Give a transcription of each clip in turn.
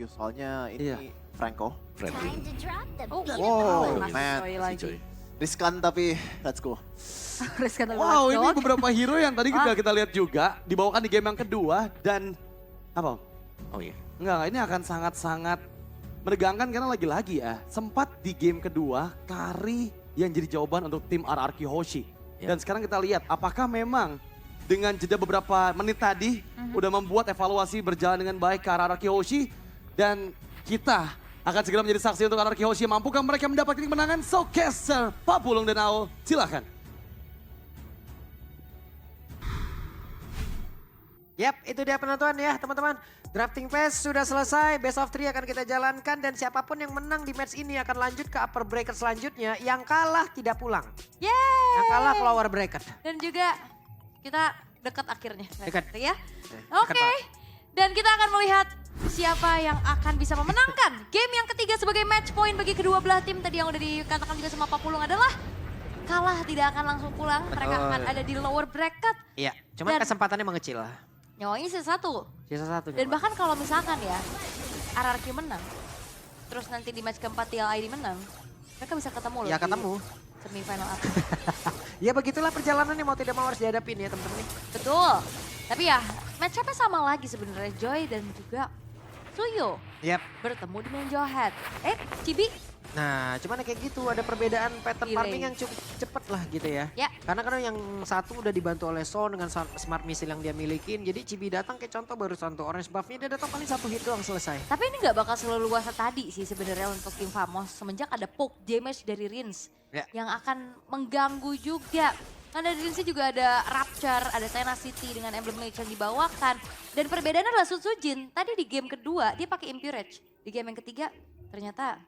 RRQ soalnya Iya. ini Franco. Friendly. Oh, Wow, masih man. Joy Si lagi. Joy. Riskan tapi let's go. Riskan Wow, banget, ini Dok. beberapa hero yang tadi Ah. kita lihat juga dibawakan di game yang kedua dan apa? Oh iya. Enggak, ini akan sangat-sangat menegangkan karena lagi-lagi ya sempat di game kedua Kari yang jadi jawaban untuk tim RRQ Hoshi. Ya. Dan sekarang kita lihat apakah memang dengan jeda beberapa menit tadi udah membuat evaluasi berjalan dengan baik ke RRQ Hoshi dan kita akan segera menjadi saksi untuk RRQ Hoshi. Mampukah mereka mendapatkan kemenangan? So, Caster, Papulung dan Aul, silakan. Yap, itu dia penonton ya teman-teman. Drafting phase sudah selesai, best of 3 akan kita jalankan dan siapapun yang menang di match ini akan lanjut ke upper bracket selanjutnya. Yang kalah tidak pulang, Yeay. yang kalah ke lower bracket. Dan juga kita dekat akhirnya. Dekat. Ya. dekat Oke. banget. Dan kita akan melihat siapa yang akan bisa memenangkan game yang ketiga sebagai match point bagi kedua belah tim. Tadi yang udah dikatakan juga sama Papulung adalah kalah tidak akan langsung pulang. Mereka Betul. akan ada di lower bracket. Iya, cuman Dan- kesempatannya mengecil lah. Nyawanya sisa satu. Sisa satu. Dan bahkan kalau misalkan ya RRQ menang, terus nanti di match keempat TLID menang, mereka bisa ketemu loh. Ya di ketemu. Semifinal up. Ya begitulah perjalanannya mau tidak mau harus dihadapin ya teman-teman. Betul. Tapi ya match up-nya sama lagi sebenarnya Joy dan juga Suyo Yap. bertemu dengan Johat. Cibi. Nah, cuman kayak gitu ada perbedaan pattern Delay. farming yang cukup cepet lah gitu ya. Ya. Karena yang satu udah dibantu oleh Son dengan smart missile yang dia milikin. Jadi Cibi datang kayak contoh baru contoh orange buff-nya dia datang paling satu hit doang selesai. Tapi ini nggak bakal seleluasa tadi sih sebenarnya untuk tim Famos semenjak ada poke damage dari Rins Ya. yang akan mengganggu juga. Kan dari Rins juga ada Rapture, ada Tenacity dengan Emblem Mage yang dibawakan. Dan perbedaannya adalah Sutsujin, tadi di game kedua dia pakai Impurage. Di game yang ketiga ternyata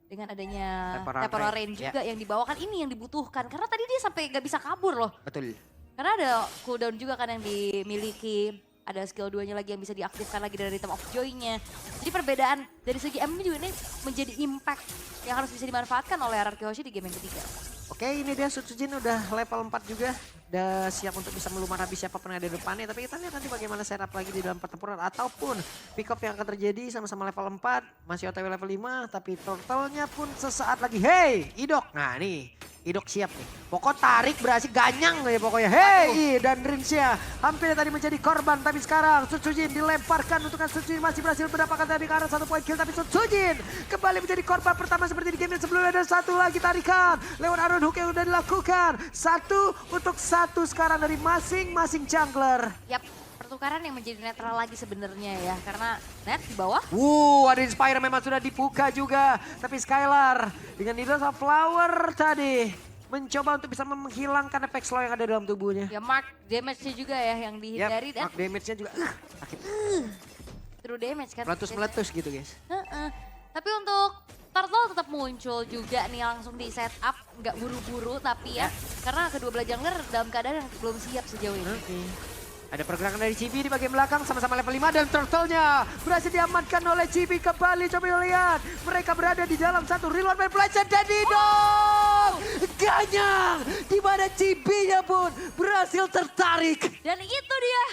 dengan adanya Temporal Temporal Rain, Rain juga yang dibawakan ini yang dibutuhkan. Karena tadi dia sampai nggak bisa kabur loh. Betul. Karena ada cooldown juga kan yang dimiliki. Ada skill 2-nya lagi yang bisa diaktifkan lagi dari Rhythm of Joy-nya. Jadi perbedaan dari segi M juga ini menjadi impact yang harus bisa dimanfaatkan oleh RRQ Hoshi di game yang ketiga. Oke, ini dia Sutsujin udah level 4 juga. Udah siap untuk bisa melumar habis siapapun yang ada di depannya. Tapi kita lihat nanti bagaimana setup lagi di dalam pertempuran. Ataupun pick up yang akan terjadi sama-sama level 4. Masih OTW level 5. Tapi turtle-nya pun sesaat lagi. Hey, Idok. Nah nih, Idok siap nih. Pokok tarik berhasil ganyang ya pokoknya. Hey, dan Rinsya hampir tadi menjadi korban. Tapi sekarang Sutsujin dilemparkan untuk Sutsujin masih berhasil mendapatkan tadi ke arah 1 point kill. Tapi Sutsujin kembali menjadi korban pertama seperti di game yang sebelumnya. Dan satu lagi tarikan lewat Arun Hook yang udah dilakukan. 1-1 sekarang dari masing-masing jungler. Yap, pertukaran yang menjadi netral lagi sebenarnya ya. Karena net di bawah. Ada Inspire memang sudah dibuka juga. Tapi Skylar dengan Needles of Flower tadi mencoba untuk bisa menghilangkan efek slow yang ada dalam tubuhnya. Ya mark damage-nya juga ya yang dihindari. Dan Mark damage-nya juga sakit. true damage kan. Meletus-meletus gitu guys. Heeh. Tapi untuk Turtle tetap muncul juga nih langsung di setup. Nggak buru-buru tapi ya. Karena kedua belah jungler dalam keadaan yang belum siap sejauh ini. Oke. Ada pergerakan dari Cibi di bagian belakang sama-sama level 5 dan turtle-nya berhasil diamankan oleh Cibi kembali. Coba lihat, mereka berada di dalam satu reload man pelajar dan didong. Ganyang, di mana Cibinya pun berhasil tertarik. Dan itu dia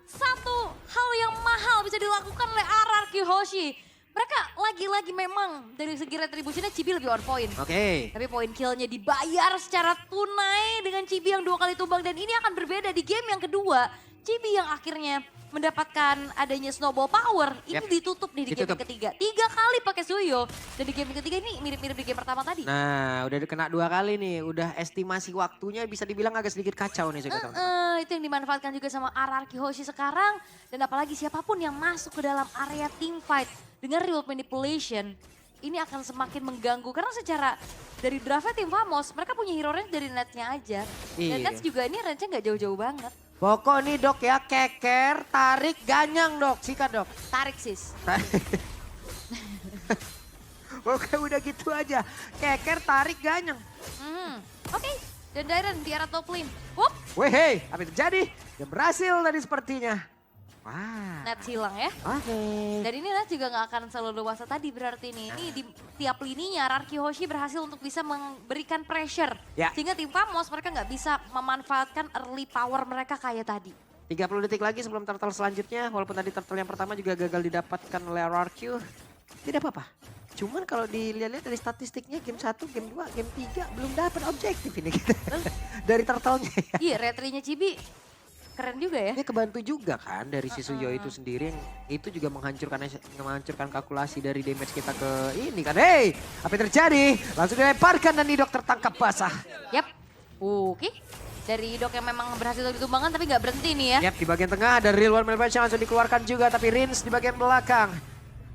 satu hal yang mahal bisa dilakukan oleh RRQ Hoshi. Mereka lagi-lagi memang dari segi retribusinya Cibi lebih on point. Oke. Tapi poin killnya dibayar secara tunai dengan Cibi yang 2 kali tumbang. Dan ini akan berbeda di game yang kedua. Cibi yang akhirnya mendapatkan adanya snowball power. Ini Yap. ditutup nih di game Ditutup. yang ketiga. 3 kali pakai Suyo. Dan di game yang ketiga ini mirip-mirip di game pertama tadi. Nah, udah kena 2 kali nih. Udah estimasi waktunya bisa dibilang agak sedikit kacau nih saya teman-teman. Itu yang dimanfaatkan juga sama RRQ Hoshi sekarang. Dan apalagi siapapun yang masuk ke dalam area team fight dengan real manipulation, ini akan semakin mengganggu. Karena secara dari draftnya tim Famos, mereka punya hero range dari Nets-nya aja. Dan Iya. Nets juga ini range-nya nggak jauh-jauh banget. Pokok nih dok ya, keker, tarik, ganyang dok. Sikat dok. Tarik sis. Oke udah gitu aja. Keker, tarik, ganyang. Oke, dan Dairen di arah top lane. Wup, Weh hei, apa yang terjadi? Dia berhasil tadi sepertinya. Wah. Nets hilang ya. Oke. Dan ini Nets juga nggak akan selalu dewasa tadi berarti nih. Ini di tiap lininya RRQ Hoshi berhasil untuk bisa memberikan pressure. Ya. Sehingga tim Famos mereka nggak bisa memanfaatkan early power mereka kayak tadi. 30 detik lagi sebelum turtle selanjutnya. Walaupun tadi turtle yang pertama juga gagal didapatkan oleh RRQ. tidak apa-apa. Cuman kalau dilihat-lihat dari statistiknya game 1, game 2, game 3 belum dapat objektif ini kita. Dari turtle-nya ya. Iya, retrinya Cibi keren juga ya. Ini kebantu juga kan dari si Suyo itu sendiri yang itu juga menghancurkan kalkulasi dari damage kita ke ini kan. Hey, apa yang terjadi? Langsung dilemparkan dan Nidok tertangkap basah. Yap, oke. Dari Idok yang memang berhasil ditumbangkan tapi nggak berhenti nih ya. Yap, di bagian tengah ada Real One Manipulation langsung dikeluarkan juga. Tapi Rins di bagian belakang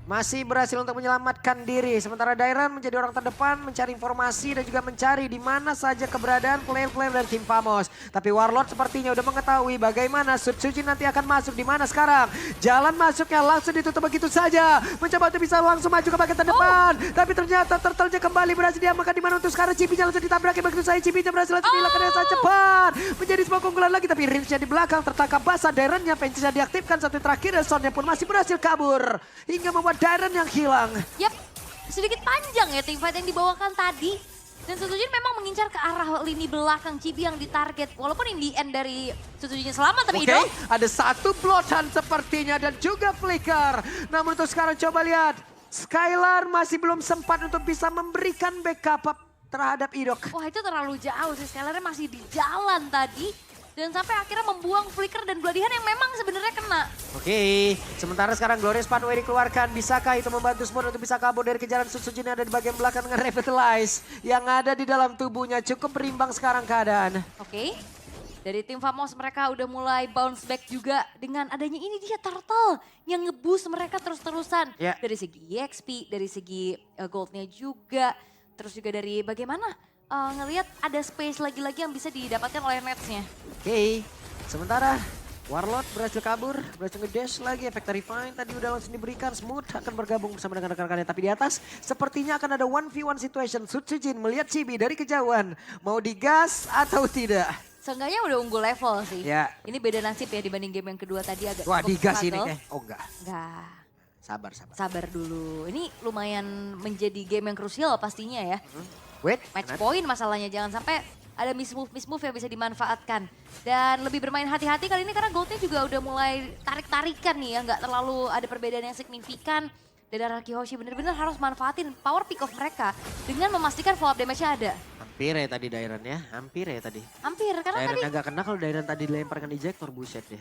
masih berhasil untuk menyelamatkan diri. Sementara Dairan menjadi orang terdepan mencari informasi dan juga mencari di mana saja keberadaan player-player dari tim Famos. Tapi Warlord sepertinya udah mengetahui bagaimana Sutsujin nanti akan masuk di mana sekarang. Jalan masuknya langsung ditutup begitu saja. Mencoba untuk bisa langsung maju ke bagian terdepan. Tapi ternyata turtle-nya kembali berhasil diamankan di mana untuk sekarang Cibinya langsung ditabrak. Begitu saja Cibinya berhasil langsung dilakukan dengan sangat cepat. Menjadi sebuah keunggulan lagi tapi Rinsnya di belakang tertangkap basah. Dairannya pensinya diaktifkan satu terakhir dan Sonnya pun masih berhasil kabur. Hingga membuat Dairan yang hilang. Yap, sedikit panjang ya teamfight yang dibawakan tadi. Dan Sutsujin memang mengincar ke arah lini belakang Cibi yang ditarget. Walaupun in the end dari Sutsujin selamat tapi Oke, Idok. ada satu blotan sepertinya dan juga flicker. Namun untuk sekarang coba lihat. Skylar masih belum sempat untuk bisa memberikan backup terhadap Idok. Wah itu terlalu jauh sih, Skylarnya masih di jalan tadi. Dan sampai akhirnya membuang flicker dan Bloody Hand yang memang sebenarnya kena. Oke, sementara sekarang Glorious Pathway dikeluarkan. Bisakah itu membantu Smooth untuk bisa kabur dari kejaran Sutsujin yang ada di bagian belakang dengan Revitalize. Yang ada di dalam tubuhnya cukup berimbang sekarang keadaan. Oke, dari tim Famos mereka udah mulai bounce back juga dengan adanya ini dia Turtle yang nge-boost mereka terus-terusan. Ya. Dari segi EXP, dari segi goldnya juga. Terus juga dari bagaimana ngelihat ada space lagi-lagi yang bisa didapatkan oleh Netsnya. Oke, sementara Warlord berhasil kabur, berhasil nge-dash lagi. Efek Refine tadi udah langsung diberikan. Smooth akan bergabung bersama dengan rekan-rekannya. Tapi di atas sepertinya akan ada 1v1 situation. Sutsujin melihat Cibi dari kejauhan. Mau digas atau tidak? Seenggaknya udah unggul level sih. Ya. Ini beda nasib ya dibanding game yang kedua tadi agak Wah, cukup digas ini struggle. kayak. Oh enggak, Enggak, sabar. sabar dulu. Ini lumayan menjadi game yang krusial pastinya ya. Wait, Match point masalahnya, jangan sampai ada mismove yang bisa dimanfaatkan. Dan lebih bermain hati-hati kali ini karena goldnya juga udah mulai tarik-tarikan nih ya. Nggak terlalu ada perbedaan yang signifikan. Dan Araki Hoshi benar-benar harus manfaatin power pick off mereka dengan memastikan follow up damage-nya ada. hampir ya tadi Dairan ya, hampir ya tadi. Hampir, karena Dairan tadi... agak kena kalau Dairan tadi dilemparkan ejector, buset deh.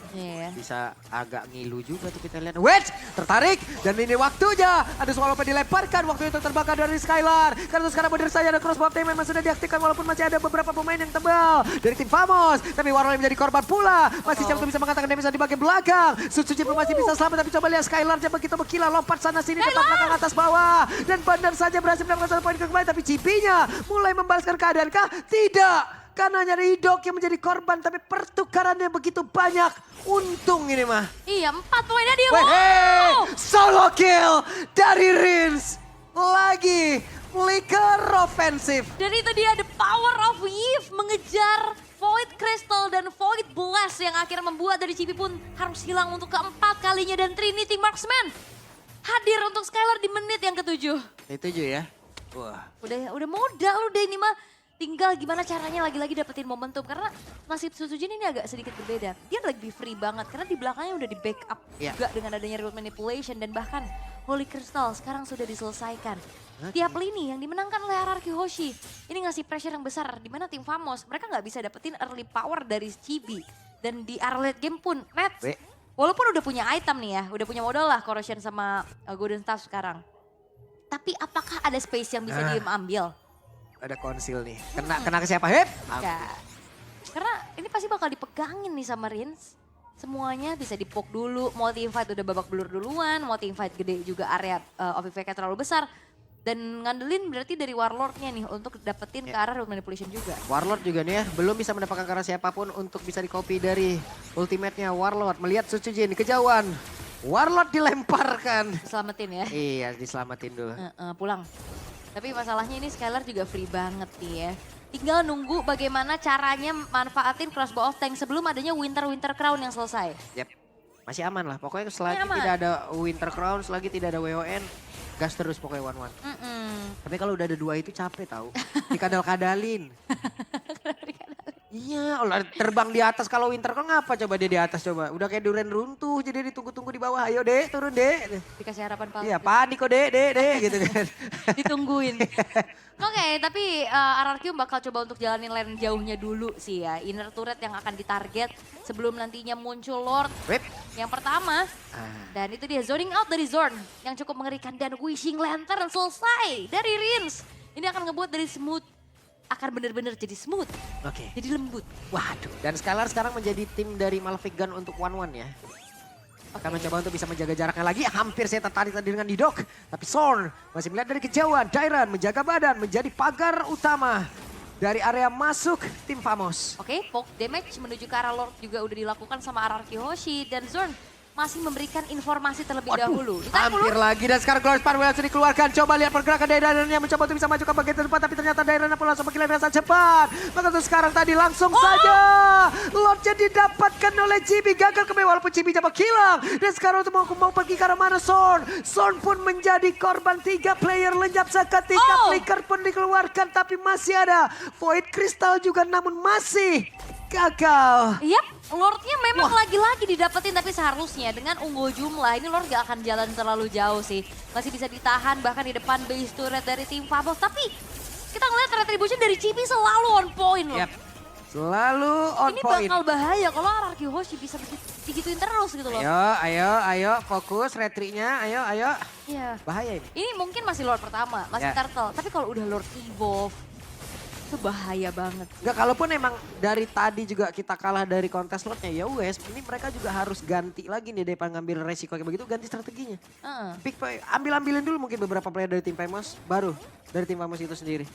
Iya. Bisa agak ngilu juga tuh kita lihat. Wait, tertarik dan ini waktunya. Ada Swallow dilemparkan, waktu itu terbakar dari Skylar. Karena sekarang benar saja ada crossbow team memang sudah diaktifkan walaupun masih ada beberapa pemain yang tebal dari tim Famos. Tapi Warlord menjadi korban pula. Masih jauh bisa mengatakan damage di bagian belakang. Sutsujin masih bisa selamat tapi coba lihat Skylar begitu berkilau lompat sana sini depan belakang atas bawah. Dan benar saja berhasil mendapatkan 1 poin kembali tapi Cipinya mulai membalaskan keadaan kah? Tidak. Karena nyari Idok yang menjadi korban tapi pertukarannya begitu banyak. Untung ini mah. Iya, 4 poinnya dia. Wehe, Wow! solo kill dari Rins. Lagi flicker offensif. Dan itu dia the power of Eve mengejar Void Crystal dan Void Blast yang akhirnya membuat dari Cibi pun harus hilang untuk keempat kalinya. Dan Trinity Marksman hadir untuk Skylar di menit yang ke-7. Itu aja ya. Wah. Udah modal udah ini mah. Tinggal gimana caranya lagi-lagi dapetin momentum. Karena nasib Sutsujin ini agak sedikit berbeda. Dia lebih free banget karena di belakangnya udah di backup juga dengan adanya remote manipulation. Dan bahkan Holy Crystal sekarang sudah diselesaikan. Tiap lini yang dimenangkan oleh Araki Hoshi. Ini ngasih pressure yang besar. Dimana tim Famos mereka nggak bisa dapetin early power dari Chibi. Dan di early game pun Nets. Walaupun udah punya item nih ya. Udah punya modal lah Corrosion sama Golden Staff sekarang. Tapi apakah ada space yang bisa diambil? Ada konsil nih. Kena ke siapa? Hep. Enggak. Karena ini pasti bakal dipegangin nih sama Rins. Semuanya bisa dipok dulu. Multi invite udah babak belur duluan. Multi invite gede juga area OVVK terlalu besar. Dan ngandelin berarti dari Warlordnya nih untuk dapetin ke arah road manipulation juga. Warlord juga nih ya. Belum bisa mendapatkan karena siapapun untuk bisa di-copy dari ultimate-nya Warlord. Melihat Sutsujin kejauhan. Warlord dilemparkan. Selamatin ya. Iya, diselamatin dulu. Pulang. Tapi masalahnya ini Skylar juga free banget nih ya. Tinggal nunggu bagaimana caranya manfaatin crossbow of tank sebelum adanya Winter Crown yang selesai. Yap, masih aman lah. Pokoknya selagi Aman. tidak ada Winter Crown, selagi tidak ada WON, gas terus pokoknya one-one. Tapi kalau udah ada 2 itu capek tahu. Dikadal-kadalin. Iya, terbang di atas kalau winter kan ngapa coba dia di atas coba. Udah kayak durian runtuh jadi ditunggu-tunggu di bawah. Ayo dek turun dek. Dikasih harapan palsu. Iya panik kok dek gitu kan. Ditungguin. Oke, tapi RRQ bakal coba untuk jalanin lane jauhnya dulu sih ya. Inner turret yang akan ditarget sebelum nantinya muncul Lord Wait. yang pertama. Ah. Dan itu dia zoning out dari Zorn yang cukup mengerikan. Dan Wishing Lantern selesai dari Rins. Ini akan ngebuat dari smooth, akan benar-benar jadi smooth. Oke. Jadi lembut. Waduh, dan Skylar sekarang menjadi tim dari Malefic Gun untuk 1-1 ya. Akan mencoba untuk bisa menjaga jaraknya lagi. Hampir saya tertarik tadi dengan Didok. Tapi Zorn masih melihat dari kejauhan. Dairan menjaga badan menjadi pagar utama dari area masuk tim Famos. Oke, poke damage menuju ke arah Lord juga udah dilakukan sama RRQ Hoshi. Dan Zorn masih memberikan informasi terlebih dahulu. Ditahan dulu. Hampir lagi dan sekarang Glorious Spark langsung dikeluarkan. Coba lihat pergerakan Dairan yang mencoba untuk bisa maju ke bagian depan. Tapi ternyata Dairan pun langsung mengilang dengan sangat cepat. Maka untuk sekarang tadi langsung saja Lordnya didapatkan oleh Chibi. Gagal kembali walaupun Chibi coba hilang. Dan sekarang untuk mau pergi ke arah mana Zorn. Zorn pun menjadi korban 3 player lenyap seketika. Flicker pun dikeluarkan tapi masih ada Void Crystal juga namun masih gagal. Yap, Lordnya memang lagi-lagi didapetin tapi seharusnya dengan unggul jumlah ini Lord gak akan jalan terlalu jauh sih. Masih bisa ditahan bahkan di depan base turret dari tim Famos. Tapi kita ngeliat retribution dari Chibi selalu on point loh. Yap. Selalu on Ini point. bakal bahaya kalau RRQ Hoshi bisa digituin terus gitu loh. Ayo, fokus retrinya, ayo. Iya. Bahaya ini. Ini mungkin masih Lord pertama, masih Ya. Turtle. Tapi kalau udah Lord Evolve, itu bahaya banget. Enggak, kalaupun emang dari tadi juga kita kalah dari kontes lotnya, ya wes, ini mereka juga harus ganti lagi nih daripada ngambil resiko kayak begitu, ganti strateginya. Ambil-ambilin dulu mungkin beberapa player dari tim Famos, baru dari tim Famos itu sendiri.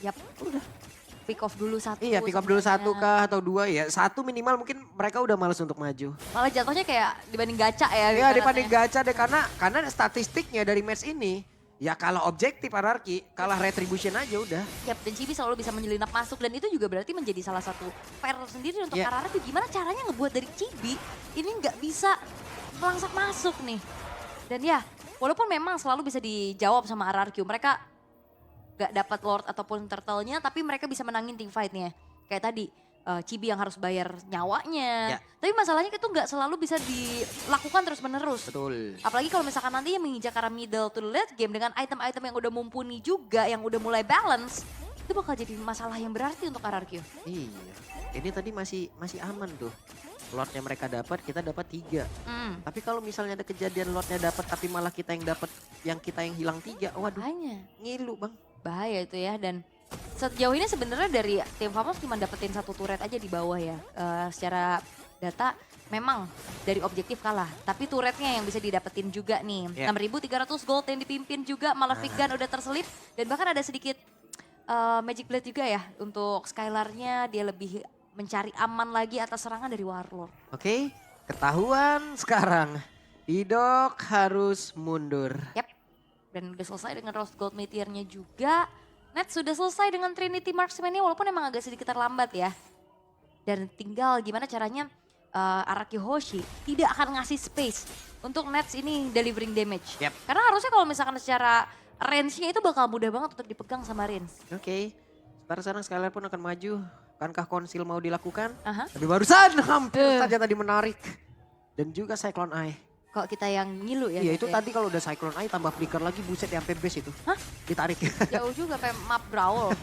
Yap, udah. Pick off dulu satu. Iya, pick up dulu sebenarnya. 1 kah atau 2 ya. 1 minimal mungkin mereka udah males untuk maju. Malah jatuhnya kayak dibanding gacha ya. Iya, dibanding ibaratnya. gacha deh karena statistiknya dari match ini, ya kalau objektif anarki, kalah retribution aja udah. Yap, dan Chibi selalu bisa menyelinap masuk dan itu juga berarti menjadi salah satu PR sendiri untuk Yeah. Karara. Gimana caranya ngebuat dari Chibi ini nggak bisa melangsak masuk nih. Dan ya, walaupun memang selalu bisa dijawab sama RRQ, mereka gak dapat Lord ataupun Turtle-nya, tapi mereka bisa menangin team fight-nya. Kayak tadi, Chibi yang harus bayar nyawanya. Yeah. Tapi masalahnya itu nggak selalu bisa dilakukan terus-menerus. Betul. Apalagi kalau misalkan nanti yang menginjak arah middle to the late game dengan item-item yang udah mumpuni juga, yang udah mulai balance, itu bakal jadi masalah yang berarti untuk RRQ. Iya. Ini tadi masih aman tuh. Lordnya mereka dapat, kita dapat 3. Tapi kalau misalnya ada kejadian Lordnya dapat tapi malah kita yang hilang 3, waduh, Makanya ngilu bang. bahaya itu ya. Dan sejauh ini sebenarnya dari tim Famos cuma dapetin 1 turret aja di bawah ya. Secara data memang dari objektif kalah, tapi turretnya yang bisa didapetin juga nih. Yeah. 6.300 gold yang dipimpin juga, Malefic Gun udah terselip dan bahkan ada sedikit Magic Blade juga ya untuk Skylar-nya, dia lebih mencari aman lagi atas serangan dari Warlord. Oke, ketahuan sekarang. Didok harus mundur. Yap, dan udah selesai dengan Rose Gold Meteor-nya juga. Net sudah selesai dengan Trinity Marksman-nya walaupun emang agak sedikit terlambat ya. Dan tinggal gimana caranya Araki Hoshi tidak akan ngasih space untuk Nets ini delivering damage. Yap. Karena harusnya kalau misalkan secara range-nya itu bakal mudah banget untuk dipegang sama Rins. Oke, sekarang Skylar pun akan maju. Akankah konsil mau dilakukan? Aha. Tapi barusan hampir saja tadi menarik. Dan juga Cyclone Eye. Kalau kita yang ngilu ya. Iya gitu itu ya. tadi kalau udah Cyclone Eye tambah flicker lagi buset sampai base itu. Hah? Ditarik. Jauh juga kayak map Brawl.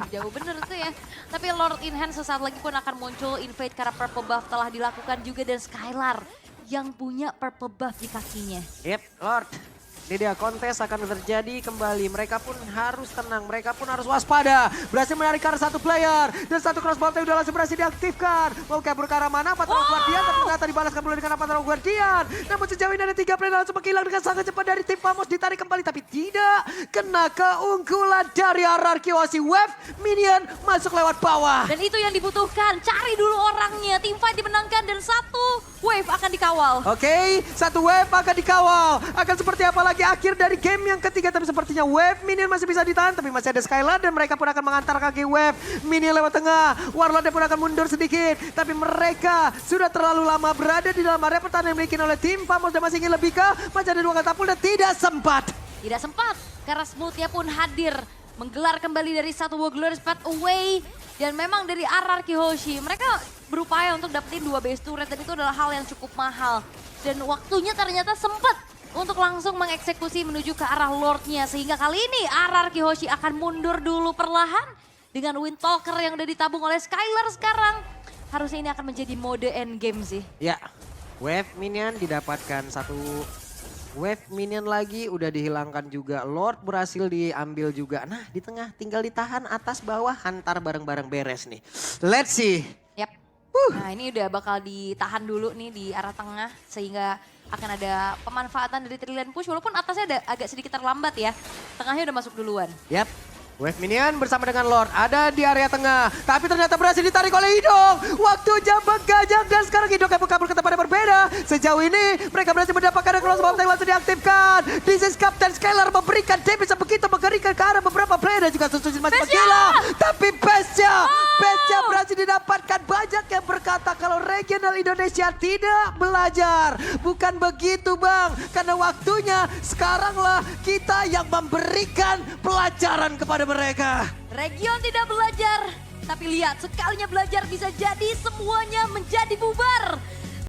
Jauh bener tuh ya. Tapi Lord in Hand sesaat lagi pun akan muncul. Invade karena purple buff telah dilakukan juga. Dan Skylar yang punya purple buff di kakinya. Yep, Lord. Ini dia kontes akan terjadi kembali. Mereka pun harus tenang, mereka pun harus waspada. Berhasil menarik karena 1 player. Dan 1 crossbow udah langsung berhasil diaktifkan. Mau kabur ke arah mana? Patrol Guardian, tapi ternyata dibalaskan pula dengan Patrol Guardian. Namun sejauh ini ada 3 player langsung menghilang dengan sangat cepat dari tim Famos. Ditarik kembali, tapi tidak kena keunggulan dari RRQ Hoshi. Wave minion masuk lewat bawah. Dan itu yang dibutuhkan. Cari dulu orangnya. Team fight dimenangkan dan 1 wave akan dikawal. Oke, 1 wave akan dikawal. Akan seperti apa lagi akhir dari game yang ketiga. Tapi sepertinya wave minion masih bisa ditahan. Tapi masih ada Skylar dan mereka pun akan mengantar kaki wave minion lewat tengah. Warlord pun akan mundur sedikit. Tapi mereka sudah terlalu lama berada di dalam area pertahanan yang dimiliki oleh tim Famos. Dan masih ingin lebih ke. Masih ada 2 katapult dan tidak sempat. Tidak sempat karena Smooth-nya pun hadir menggelar kembali dari satu Glorious Path Away. Dan memang dari RRQ Hoshi, mereka berupaya untuk dapetin 2 base turret dan itu adalah hal yang cukup mahal. Dan waktunya ternyata sempat untuk langsung mengeksekusi menuju ke arah Lordnya. Sehingga kali ini RRQ Hoshi akan mundur dulu perlahan dengan Windtalker yang udah ditabung oleh Skylar sekarang. Harusnya ini akan menjadi mode endgame sih. Ya, wave minion didapatkan satu wave minion lagi, udah dihilangkan juga. Lord berhasil diambil juga. Nah di tengah tinggal ditahan atas bawah, hantar bareng-bareng beres nih. Let's see. Yap. Nah ini udah bakal ditahan dulu nih di arah tengah sehingga akan ada pemanfaatan dari Trillion Push walaupun atasnya ada agak sedikit terlambat ya. Tengahnya udah masuk duluan. Yap. Wave minion bersama dengan Lord ada di area tengah. Tapi ternyata berhasil ditarik oleh Idong. Waktunya menggajak dan sekarang Idong yang kabur ke tempat yang berbeda. Sejauh ini mereka berhasil mendapatkan cross bomb yang langsung diaktifkan. This is Captain Skylar memberikan damage yang begitu mengerikan ke arah beberapa player dan juga Susujin masih menggila. Tapi Pesja berhasil didapatkan. Banyak yang berkata kalau regional Indonesia tidak belajar. Bukan begitu Bang. Karena waktunya sekaranglah kita yang memberikan pelajaran kepada mereka. Region tidak belajar, tapi lihat sekalinya belajar bisa jadi semuanya menjadi bubar.